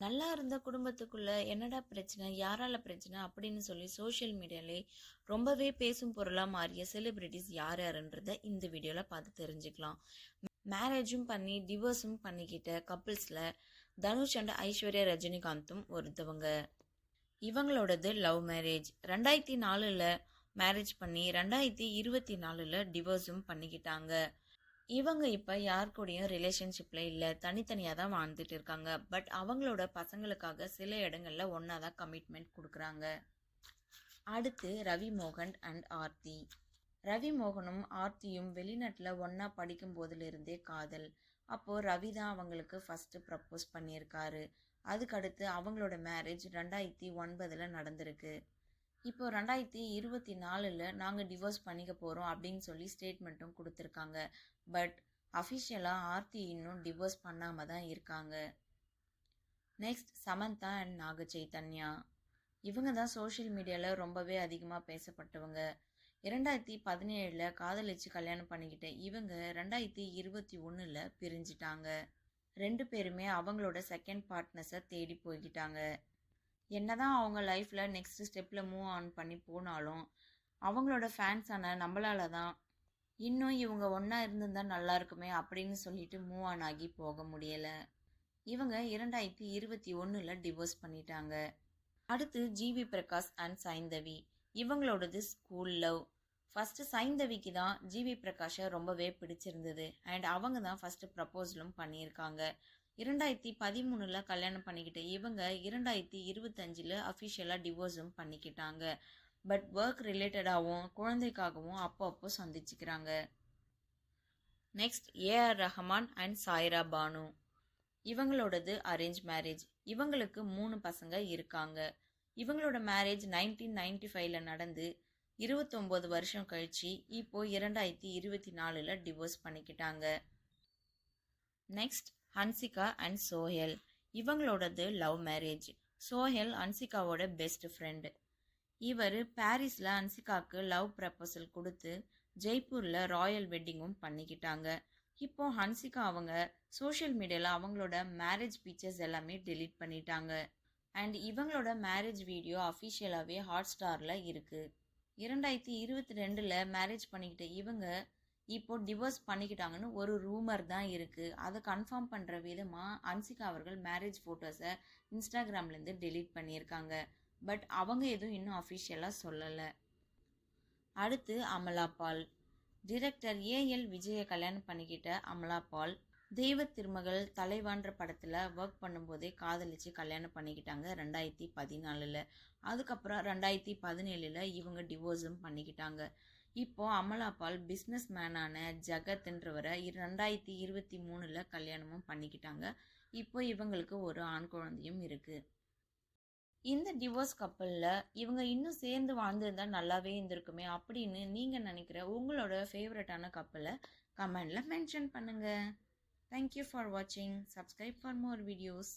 நல்லா இருந்த குடும்பத்துக்குள்ள என்னடா பிரச்சனை, யாரால பிரச்சனை அப்படின்னு சொல்லி சோஷியல் மீடியாலே ரொம்பவே பேசும் பொருளா மாறிய செலிபிரிட்டிஸ் யார் யாருன்றத இந்த வீடியோல பார்த்து தெரிஞ்சுக்கலாம். மேரேஜும் பண்ணி டிவோர்ஸும் பண்ணிக்கிட்ட கப்பிள்ஸ்ல தனுஷ் அண்ட் ஐஸ்வர்யா ரஜினிகாந்தும் ஒருத்தவங்க. இவங்களோடது லவ் மேரேஜ். 2004ல் மேரேஜ் பண்ணி 2024ல் டிவோர்ஸும் பண்ணிக்கிட்டாங்க. இவங்க இப்ப யார் கூடயும் ரிலேஷன்ஷிப்ல இல்ல, தனித்தனியா தான் வாழ்ந்துட்டு இருக்காங்க. பட் அவங்களோட பசங்களுக்காக சில இடங்கள்ல ஒன்னாதான் கமிட்மெண்ட் கொடுக்குறாங்க. அடுத்து ரவி மோகன் அண்ட் ஆர்த்தி. ரவி மோகனும் ஆர்த்தியும் வெளிநாட்டுல ஒன்னா படிக்கும் போதிலிருந்தே காதல். அப்போ ரவி தான் அவங்களுக்கு ஃபர்ஸ்ட் ப்ரப்போஸ் பண்ணியிருக்காரு. அதுக்கடுத்து அவங்களோட மேரேஜ் 2009ல் நடந்திருக்கு. இப்போ 2024ல் நாங்கள் டிவோர்ஸ் பண்ணிக்க போகிறோம் அப்படின்னு சொல்லி ஸ்டேட்மெண்ட்டும் கொடுத்துருக்காங்க. பட் அஃபிஷியலாக ஆர்த்தி இன்னும் டிவோர்ஸ் பண்ணாமல் தான் இருக்காங்க. Next Samantha and Naga Chaitanya. இவங்க தான் சோஷியல் மீடியாவில் ரொம்பவே அதிகமாக பேசப்பட்டவங்க. 2017ல் காதலிச்சு கல்யாணம் பண்ணிக்கிட்ட இவங்க 2021ல் பிரிஞ்சிட்டாங்க. ரெண்டு பேருமே அவங்களோட செகண்ட் பார்ட்னர்ஸை தேடி போய்கிட்டாங்க. என்னதான் அவங்க லைஃப்பில் நெக்ஸ்ட் ஸ்டெப்பில் மூவ் ஆன் பண்ணி போனாலும் அவங்களோட ஃபேன்ஸான நம்மளால தான் இன்னும் இவங்க ஒன்றா இருந்திருந்தா நல்லா இருக்குமே அப்படின்னு சொல்லிட்டு மூவ் ஆன் ஆகி போக முடியலை. இவங்க 2021ல் டிவோர்ஸ் பண்ணிட்டாங்க. அடுத்து ஜிவி பிரகாஷ் அண்ட் சைந்தவி. இவங்களோடது ஸ்கூல் லவ். ஃபர்ஸ்ட் சைந்தவிக்கு தான் ஜிவி பிரகாஷை ரொம்பவே பிடிச்சிருந்தது அண்ட் அவங்க தான் ஃபர்ஸ்ட் ப்ரப்போசலும் பண்ணியிருக்காங்க. 2013ல் கல்யாணம் பண்ணிக்கிட்டு இவங்க 2025ல் அஃபிஷியலாக டிவோர்ஸும் பண்ணிக்கிட்டாங்க. பட் ஒர்க் ரிலேட்டடாகவும் குழந்தைக்காகவும் அப்பப்போ சந்திச்சுக்கிறாங்க. Next AR Rahman and Saira Banu. இவங்களோடது அரேஞ்ச் மேரேஜ். இவங்களுக்கு 3 பசங்க இருக்காங்க. இவங்களோட மேரேஜ் 1995ல் நடந்து 29 வருஷம் கழிச்சு இப்போ 2024ல் டிவோர்ஸ் பண்ணிக்கிட்டாங்க. Next Hansika and Sohel. இவங்களோடது லவ் மேரேஜ். சோஹெல் ஹன்சிகாவோட பெஸ்ட் ஃப்ரெண்டு. இவர் பாரிஸில் ஹன்சிகாவுக்கு லவ் ப்ரப்போசல் கொடுத்து ஜெய்ப்பூரில் ராயல் வெட்டிங்கும் பண்ணிக்கிட்டாங்க. இப்போ ஹன்சிகா அவங்க சோஷியல் மீடியாவில் அவங்களோட மேரேஜ் பிக்சர்ஸ் எல்லாமே டெலீட் பண்ணிட்டாங்க. அண்ட் இவங்களோட மேரேஜ் வீடியோ அஃபிஷியலாகவே ஹாட் ஸ்டாரில் இருக்குது. 2022ல் மேரேஜ் பண்ணிக்கிட்ட இவங்க இப்போ டிவோர்ஸ் பண்ணிக்கிட்டாங்கன்னு ஒரு ரூமர் தான் இருக்குது. அதை கன்ஃபார்ம் பண்ணுற விதமாக ஹன்சிகா அவர்கள் மேரேஜ் ஃபோட்டோஸை இன்ஸ்டாகிராம்லேருந்து டெலீட் பண்ணியிருக்காங்க. பட் அவங்க எதுவும் இன்னும் அஃபிஷியலாக சொல்லலை. அடுத்து அமலா பால். டிரெக்டர் ஏஎல் விஜயை கல்யாணம் பண்ணிக்கிட்ட அமலா பால் தெய்வ திருமகள் தலைவான்ற படத்தில் ஒர்க் பண்ணும்போதே காதலிச்சு கல்யாணம் பண்ணிக்கிட்டாங்க 2014ல். அதுக்கப்புறம் 2017ல் இவங்க டிவோர்ஸும் பண்ணிக்கிட்டாங்க. இப்போ அமலா பால் பிஸ்னஸ் மேனான ஜகத்ன்றவரை 2023ல் கல்யாணமும் பண்ணிக்கிட்டாங்க. இப்போ இவங்களுக்கு ஒரு ஆண் குழந்தையும் இருக்கு. இந்த டிவோர்ஸ் கப்பலில் இவங்க இன்னும் சேர்ந்து வாழ்ந்துருந்தா நல்லாவே இருந்திருக்குமே அப்படின்னு நீங்கள் நினைக்கிற உங்களோட ஃபேவரட்டான கப்பலை கமெண்டில் மென்ஷன் பண்ணுங்கள். Thank you for watching. Subscribe for more videos.